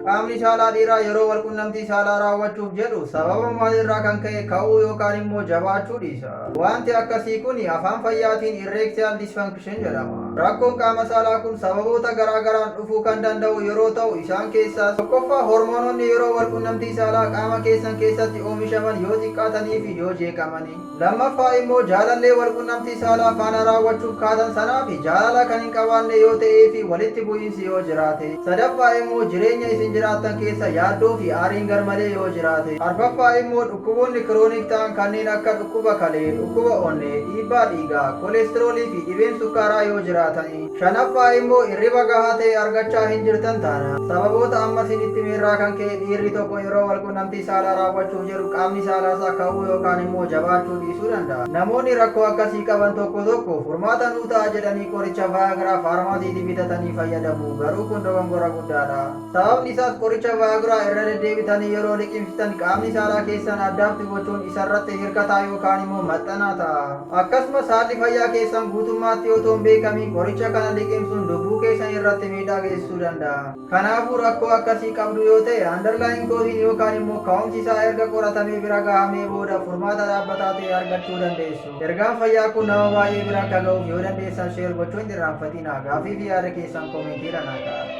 qaamni saalaa dhiiraa yeroo walqunnamtii saalaa raawwachuuf jedhu sababa maalirraa kan ka'e ka'uu yookaan immoo jabaachuu dhiisa. Wanti akkasii kun afaan fayyaatiin erectile dysfunction jedhama. Rakkoon qaama saalaa kun sababoota garaa garaan dhufuu kan danda'u yeroo ta'u isaan keessaa tokkoffaa hormoononni yeroo walqunnamtii saalaa qaama keessan keessatti oomishaman yoo xiqqaatanii fi yoo jeeqamanii. Lammaffaa immoo jaalallee walqunnamtii saalaa faana raawwachuuf kaatan sanaa fi jaalala kan hin qabaanne yoo ta'ee fi walitti bu'iinsi yoo jiraate. Sadaffaa immoo jireenya isin jiraattan keessa yaaddoo fi aariin garmalee yoo jiraate. Arfaffaa immoo dhukkuboonni kiroonik ta'an kanneen akka dhukkuba kalee, dhukkuba onnee, dhiibbaa dhiigaa, kolesteroolii fi dhibeen sukkaaraa yoo jiraatanii. Shanaffaa immoo hirriba gahaa ta'e argachaa hin jirtan taana. Sababoota amma isinitti miirraa kan ka'e dhiirri tokko yeroo walqunnamtii saalaa raawwachuuf jedhu qaamni saalaa isaa ka'uu yookaan immoo jabaachuu dhiisuu danda'a. Namoonni rakkoo akkasii qaban tokko furmaata nuu ta'a jedhanii qoricha vaagiraa faarmaasiitii bitatanii fayyadamu. Garuu kun dogongora guddaadha. Sababni isaas qoricha vaagiraa irra deddeebitanii yeroo liqimsitan qaamni saalaa keessan addaatti gochuun isarratti hirkataa yookaan immoo maxxanaa ta'a. Akkasumas haalli fayyaa keessan guutummaatti otoo hin beekamiin qoricha kana liqimsuun lubbuu keessan irratti miidhaa geessisuu danda'a. Kanaafuu rakkoo akkasii qabdu yoo ta'e underlying cause yookaan immoo ka'umsi isaa erga qoratamee bira gahamee booda furmaata dhaabbataa ta'e argachuu dandeessu. Ergaan fayyaa kun nama baay'ee bira akka ga'uuf yoo dandeessan sheer gochuun hin irraanfatinaa. Gaaffii fi yaada keessan koomentii irra naa kaa'aa.